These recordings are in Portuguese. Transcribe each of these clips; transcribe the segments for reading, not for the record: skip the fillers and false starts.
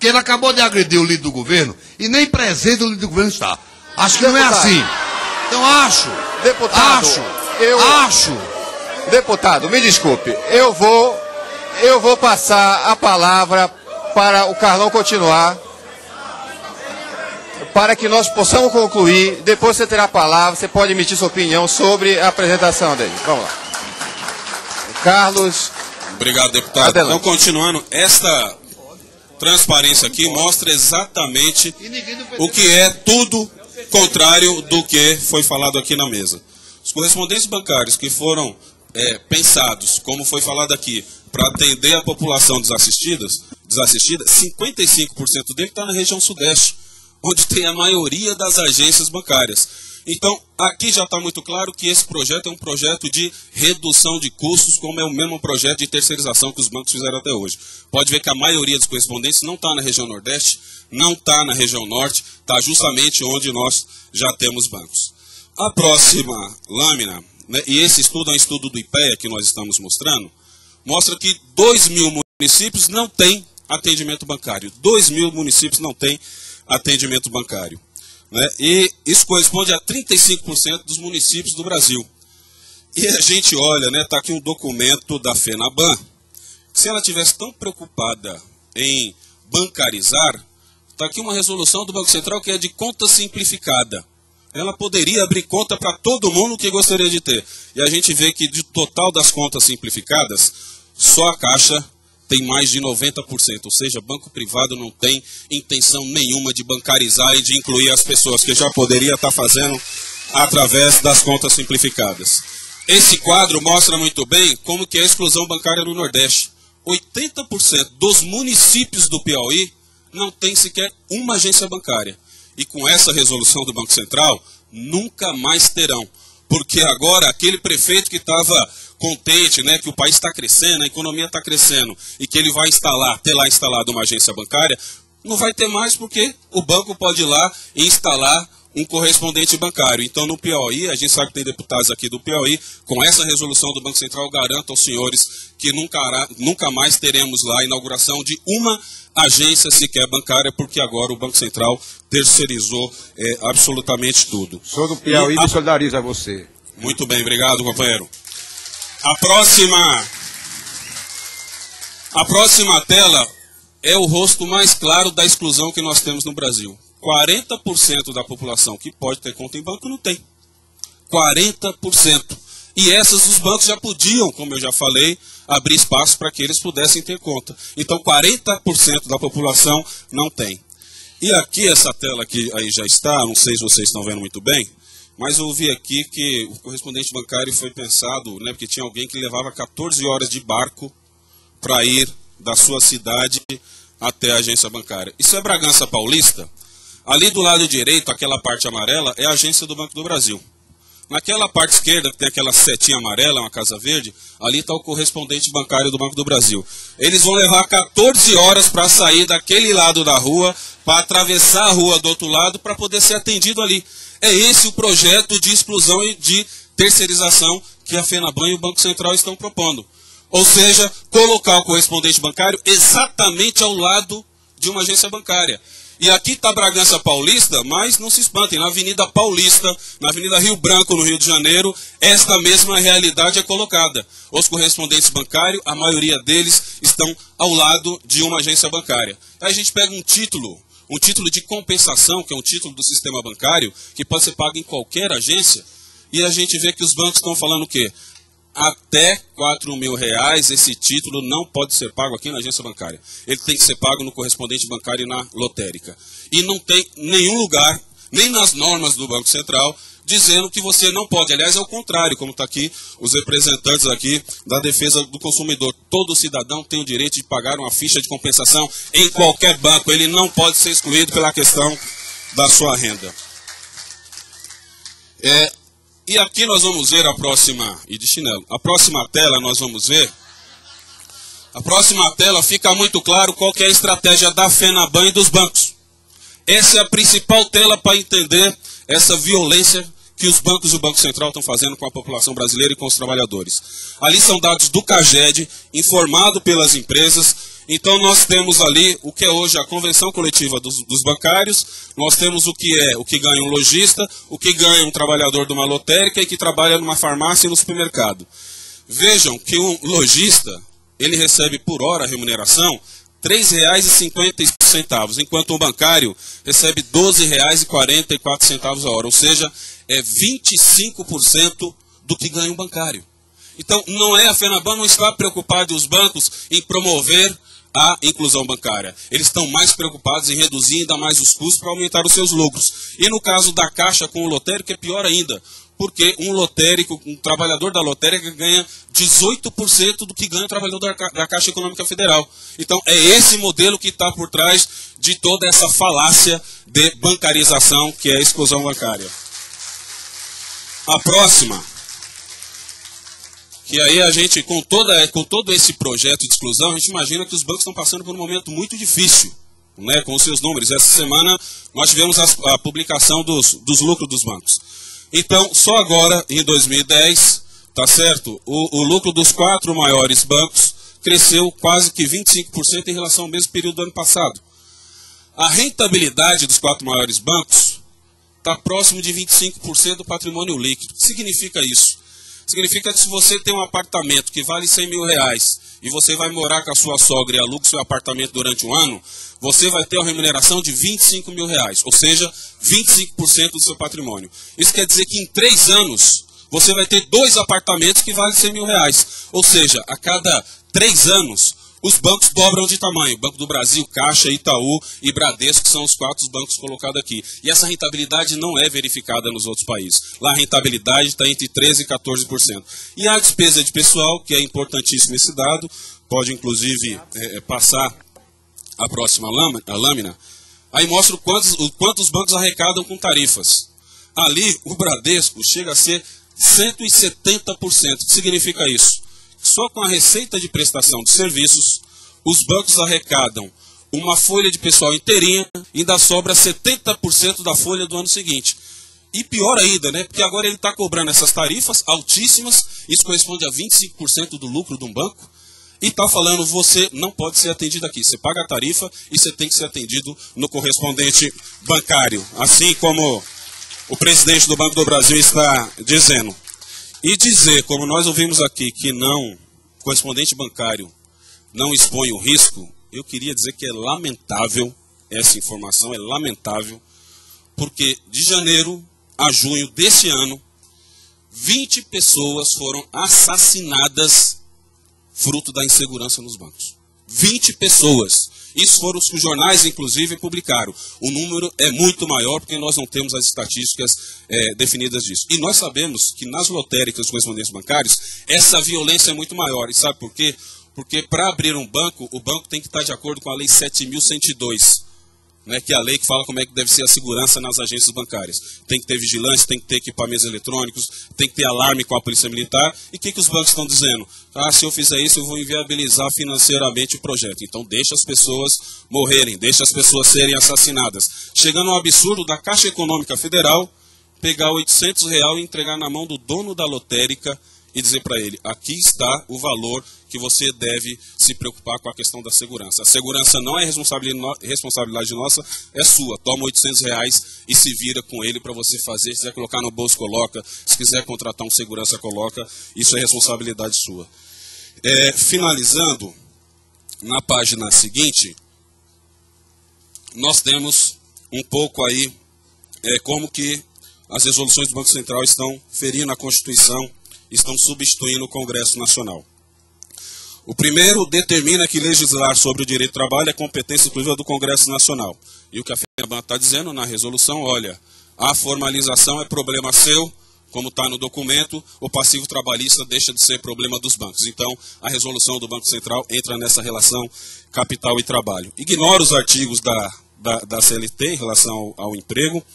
que ele acabou de agredir o líder do governo e nem presente o líder do governo está. Acho que não é assim. Então acho. Deputado, me desculpe. Eu vou passar a palavra para o Carlão continuar, para que nós possamos concluir. Depois você terá a palavra, você pode emitir sua opinião sobre a apresentação dele. Vamos lá. Carlos. Obrigado, deputado. Adelante. Então, continuando, esta transparência aqui mostra exatamente o que é tudo contrário do que foi falado aqui na mesa. Os correspondentes bancários que foram pensados, como foi falado aqui, para atender a população desassistida, 55% dele está na região sudeste, onde tem a maioria das agências bancárias. Então, aqui já está muito claro que esse projeto é um projeto de redução de custos, como é o mesmo projeto de terceirização que os bancos fizeram até hoje. Pode ver que a maioria dos correspondentes não está na região nordeste, não está na região norte, está justamente onde nós já temos bancos. A próxima lâmina, né, e esse estudo é um estudo do IPEA que nós estamos mostrando, mostra que 2.000 municípios não têm atendimento bancário. 2.000 municípios não têm atendimento bancário. Né? E isso corresponde a 35% dos municípios do Brasil. E a gente olha, né, está aqui um documento da FENABAN, que se ela tivesse tão preocupada em bancarizar, está aqui uma resolução do Banco Central que é de conta simplificada. Ela poderia abrir conta para todo mundo que gostaria de ter. E a gente vê que, de total das contas simplificadas, só a Caixa tem mais de 90%. Ou seja, banco privado não tem intenção nenhuma de bancarizar e de incluir as pessoas, que já poderia estar fazendo através das contas simplificadas. Esse quadro mostra muito bem como que é a exclusão bancária no Nordeste. 80% dos municípios do Piauí não tem sequer uma agência bancária. E com essa resolução do Banco Central, nunca mais terão. Porque agora, aquele prefeito que estava contente, né, que o país está crescendo, a economia está crescendo, e que ele vai ter lá instalado uma agência bancária, não vai ter mais porque o banco pode ir lá e instalar um correspondente bancário. Então, no Piauí, a gente sabe que tem deputados aqui do Piauí, com essa resolução do Banco Central, garanto aos senhores que nunca mais teremos lá a inauguração de uma agência sequer bancária, porque agora o Banco Central terceirizou absolutamente tudo. O senhor do Piauí me solidariza a você. Muito bem, obrigado, companheiro. A próxima tela é o rosto mais claro da exclusão que nós temos no Brasil. 40% da população que pode ter conta em banco não tem. 40%. E essas os bancos já podiam, como eu já falei, abrir espaço para que eles pudessem ter conta. Então 40% da população não tem. E aqui essa tela que aí já está, não sei se vocês estão vendo muito bem, mas eu vi aqui que o correspondente bancário foi pensado, né, porque tinha alguém que levava 14 horas de barco para ir da sua cidade até a agência bancária. Isso é Bragança Paulista. Ali do lado direito, aquela parte amarela, é a agência do Banco do Brasil. Naquela parte esquerda, que tem aquela setinha amarela, uma casa verde, ali está o correspondente bancário do Banco do Brasil. Eles vão levar 14 horas para sair daquele lado da rua, para atravessar a rua do outro lado, para poder ser atendido ali. É esse o projeto de exclusão e de terceirização que a FENABAN e o Banco Central estão propondo. Ou seja, colocar o correspondente bancário exatamente ao lado de uma agência bancária. E aqui está Bragança Paulista, mas não se espantem, na Avenida Paulista, na Avenida Rio Branco, no Rio de Janeiro, esta mesma realidade é colocada. Os correspondentes bancários, a maioria deles, estão ao lado de uma agência bancária. Aí a gente pega um título de compensação, que é um título do sistema bancário, que pode ser pago em qualquer agência, e a gente vê que os bancos estão falando o quê? Até R$4.000 esse título não pode ser pago aqui na agência bancária. Ele tem que ser pago no correspondente bancário e na lotérica. E não tem nenhum lugar, nem nas normas do Banco Central, dizendo que você não pode. Aliás, é o contrário, como está aqui os representantes aqui da defesa do consumidor. Todo cidadão tem o direito de pagar uma ficha de compensação em qualquer banco. Ele não pode ser excluído pela questão da sua renda. E aqui nós vamos ver a próxima, e de chinelo, a próxima tela nós vamos ver, a próxima tela fica muito claro qual que é a estratégia da FENABAN e dos bancos. Essa é a principal tela para entender essa violência que os bancos e o Banco Central estão fazendo com a população brasileira e com os trabalhadores. Ali são dados do CAGED, informado pelas empresas, Então nós temos ali o que é hoje a convenção coletiva dos bancários, nós temos o que ganha um lojista, o que ganha um trabalhador de uma lotérica e que trabalha numa farmácia e no supermercado. Vejam que um lojista, ele recebe por hora a remuneração R$ 3,50, enquanto um bancário recebe R$ 12,44 a hora, ou seja, é 25% do que ganha um bancário. Então, não é, a FENABAN não está preocupada e os bancos em promover a inclusão bancária. Eles estão mais preocupados em reduzir ainda mais os custos para aumentar os seus lucros. E no caso da Caixa com o lotérico é pior ainda, porque um trabalhador da lotérica ganha 18% do que ganha o trabalhador da Caixa Econômica Federal. Então, é esse modelo que está por trás de toda essa falácia de bancarização, que é a exclusão bancária. A próxima, que aí a gente, com todo esse projeto de exclusão, a gente imagina que os bancos estão passando por um momento muito difícil, né, com os seus números. Essa semana nós tivemos a publicação dos lucros dos bancos. Então, só agora, em 2010, tá certo? O lucro dos 4 maiores bancos cresceu quase que 25% em relação ao mesmo período do ano passado. A rentabilidade dos 4 maiores bancos está próximo de 25% do patrimônio líquido. O que significa isso? Significa que se você tem um apartamento que vale R$100 mil e você vai morar com a sua sogra e aluga o seu apartamento durante um ano, você vai ter uma remuneração de R$25 mil, ou seja, 25% do seu patrimônio. Isso quer dizer que em 3 anos você vai ter 2 apartamentos que valem R$100 mil, ou seja, a cada 3 anos os bancos dobram de tamanho. Banco do Brasil, Caixa, Itaú e Bradesco são os 4 bancos colocados aqui. E essa rentabilidade não é verificada nos outros países. Lá a rentabilidade está entre 13% e 14%. E a despesa de pessoal, que é importantíssimo esse dado, pode inclusive passar a próxima lâmina, aí mostra o quanto os bancos arrecadam com tarifas. Ali o Bradesco chega a ser 170%. O que significa isso? Só com a receita de prestação de serviços, os bancos arrecadam uma folha de pessoal inteirinha e ainda sobra 70% da folha do ano seguinte. E pior ainda, né? Porque agora ele está cobrando essas tarifas altíssimas, isso corresponde a 25% do lucro de um banco, e está falando, você não pode ser atendido aqui. Você paga a tarifa e você tem que ser atendido no correspondente bancário. Assim como o presidente do Banco do Brasil está dizendo. E dizer, como nós ouvimos aqui, que não, correspondente bancário não expõe o risco, eu queria dizer que é lamentável essa informação, é lamentável, porque de janeiro a junho desse ano, 20 pessoas foram assassinadas fruto da insegurança nos bancos. 20 pessoas. Isso foram os que os jornais, inclusive, publicaram. O número é muito maior porque nós não temos as estatísticas definidas disso. E nós sabemos que nas lotéricas, correspondentes bancários, essa violência é muito maior. E sabe por quê? Porque para abrir um banco, o banco tem que estar de acordo com a Lei 7.102, né, que é a lei que fala como é que deve ser a segurança nas agências bancárias. Tem que ter vigilância, tem que ter equipamentos eletrônicos, tem que ter alarme com a polícia militar. E o que os bancos estão dizendo? Se eu fizer isso, eu vou inviabilizar financeiramente o projeto. Então deixa as pessoas morrerem, deixa as pessoas serem assassinadas. Chegando ao absurdo da Caixa Econômica Federal pegar R$800 e entregar na mão do dono da lotérica e dizer para ele, aqui está o valor que você deve se preocupar com a questão da segurança. A segurança não é responsabilidade nossa, é sua. Toma R$800 e se vira com ele para você fazer. Se quiser colocar no bolso, coloca. Se quiser contratar um segurança, coloca. Isso é responsabilidade sua. Finalizando, na página seguinte, nós temos um pouco aí como que as resoluções do Banco Central estão ferindo a Constituição, estão substituindo o Congresso Nacional. O primeiro determina que legislar sobre o direito do trabalho é competência exclusiva do Congresso Nacional. E o que a FENABAN está dizendo na resolução, olha, a formalização é problema seu, como está no documento, o passivo trabalhista deixa de ser problema dos bancos. Então, a resolução do Banco Central entra nessa relação capital e trabalho. Ignora os artigos da CLT em relação ao emprego.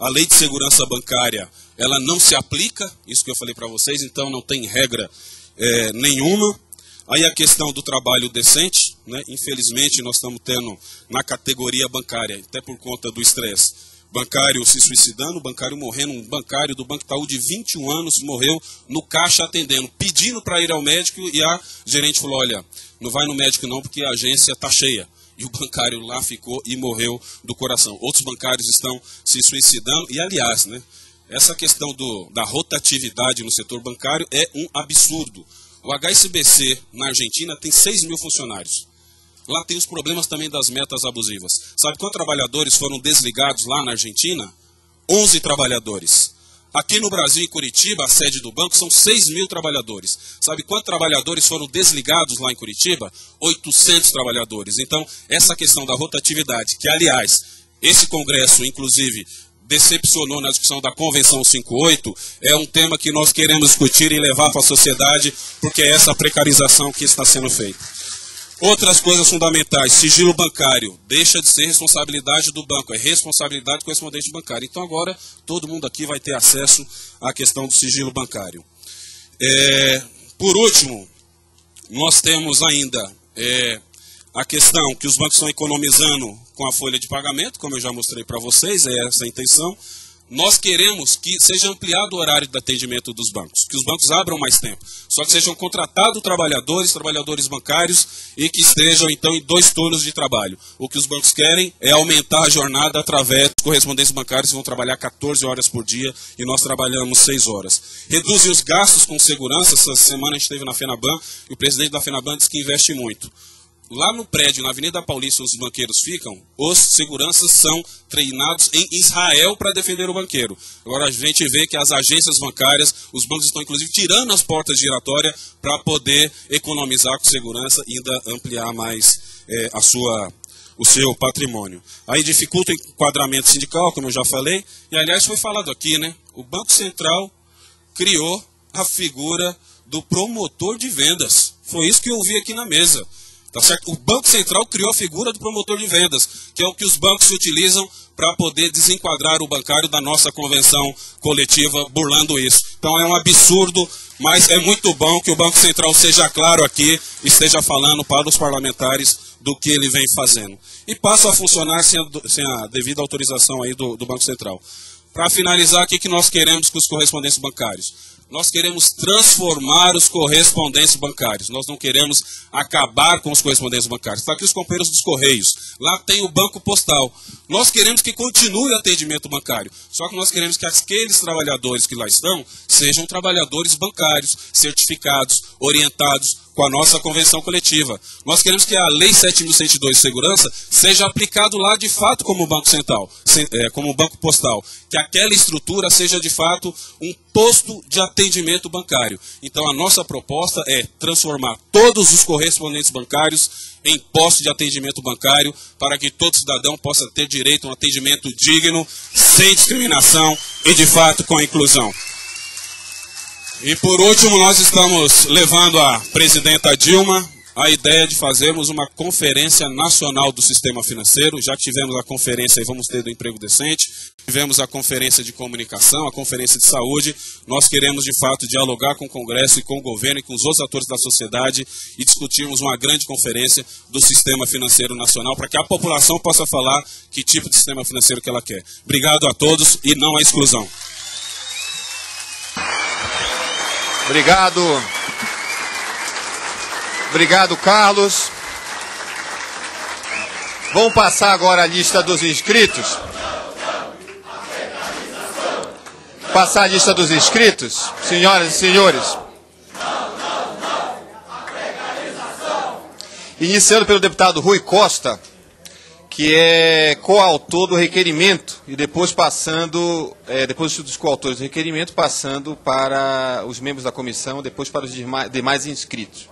A lei de segurança bancária, ela não se aplica, isso que eu falei para vocês, então não tem regra nenhuma. Aí a questão do trabalho decente, né? Infelizmente nós estamos tendo na categoria bancária, até por conta do estresse, bancário se suicidando, bancário morrendo, um bancário do Banco Itaú de 21 anos morreu no caixa atendendo, pedindo para ir ao médico, e a gerente falou, olha, não vai no médico não porque a agência está cheia. E o bancário lá ficou e morreu do coração. Outros bancários estão se suicidando. E, aliás, né, essa questão da rotatividade no setor bancário é um absurdo. O HSBC, na Argentina, tem 6 mil funcionários. Lá tem os problemas também das metas abusivas. Sabe quantos trabalhadores foram desligados lá na Argentina? 11 trabalhadores. Aqui no Brasil, em Curitiba, a sede do banco, são 6 mil trabalhadores. Sabe quantos trabalhadores foram desligados lá em Curitiba? 800 trabalhadores. Então, essa questão da rotatividade, que, aliás, esse Congresso, inclusive, decepcionou na discussão da Convenção 58, é um tema que nós queremos discutir e levar para a sociedade, porque é essa precarização que está sendo feita. Outras coisas fundamentais, sigilo bancário, deixa de ser responsabilidade do banco, é responsabilidade do correspondente bancário. Então agora todo mundo aqui vai ter acesso à questão do sigilo bancário. Por último, nós temos ainda a questão que os bancos estão economizando com a folha de pagamento, como eu já mostrei para vocês, é essa a intenção. Nós queremos que seja ampliado o horário de atendimento dos bancos, que os bancos abram mais tempo, só que sejam contratados trabalhadores bancários e que estejam, então, em 2 turnos de trabalho. O que os bancos querem é aumentar a jornada através dos correspondentes bancários que vão trabalhar 14 horas por dia e nós trabalhamos 6 horas. Reduzem os gastos com segurança. Essa semana a gente esteve na FENABAN e o presidente da FENABAN disse que investe muito. Lá no prédio, na Avenida Paulista, onde os banqueiros ficam, os seguranças são treinados em Israel para defender o banqueiro. Agora a gente vê que as agências bancárias, os bancos estão inclusive tirando as portas giratórias para poder economizar com segurança e ainda ampliar mais o seu patrimônio. Aí dificulta o enquadramento sindical, como eu já falei, e aliás foi falado aqui, né? O Banco Central criou a figura do promotor de vendas. Foi isso que eu vi aqui na mesa. Tá certo? O Banco Central criou a figura do promotor de vendas, que é o que os bancos utilizam para poder desenquadrar o bancário da nossa convenção coletiva, burlando isso. Então é um absurdo, mas é muito bom que o Banco Central seja claro aqui e esteja falando para os parlamentares do que ele vem fazendo. E passa a funcionar sem a devida autorização aí do Banco Central. Para finalizar, o que nós queremos com os correspondentes bancários? Nós queremos transformar os correspondentes bancários. Nós não queremos acabar com os correspondentes bancários. Está aqui os companheiros dos Correios. Lá tem o Banco Postal. Nós queremos que continue o atendimento bancário. Só que nós queremos que aqueles trabalhadores que lá estão sejam trabalhadores bancários, certificados, orientados com a nossa convenção coletiva. Nós queremos que a Lei 7.102 de Segurança seja aplicado lá de fato como Banco Central, como Banco Postal. Que aquela estrutura seja de fato um posto de atendimento bancário. Então a nossa proposta é transformar todos os correspondentes bancários em posto de atendimento bancário para que todo cidadão possa ter direito a um atendimento digno, sem discriminação e de fato com inclusão. E por último, nós estamos levando a presidenta Dilma a ideia de fazermos uma conferência nacional do sistema financeiro. Já tivemos a conferência, e vamos ter do emprego decente, tivemos a conferência de comunicação, a conferência de saúde. Nós queremos, de fato, dialogar com o Congresso e com o governo e com os outros atores da sociedade e discutirmos uma grande conferência do sistema financeiro nacional para que a população possa falar que tipo de sistema financeiro que ela quer. Obrigado a todos e não à exclusão. Obrigado. Obrigado, Carlos. Vamos passar agora a lista dos inscritos. Passar a lista dos inscritos, senhoras e senhores. Iniciando pelo deputado Rui Costa, que é coautor do requerimento, e depois passando, depois dos coautores do requerimento, passando para os membros da comissão, depois para os demais inscritos.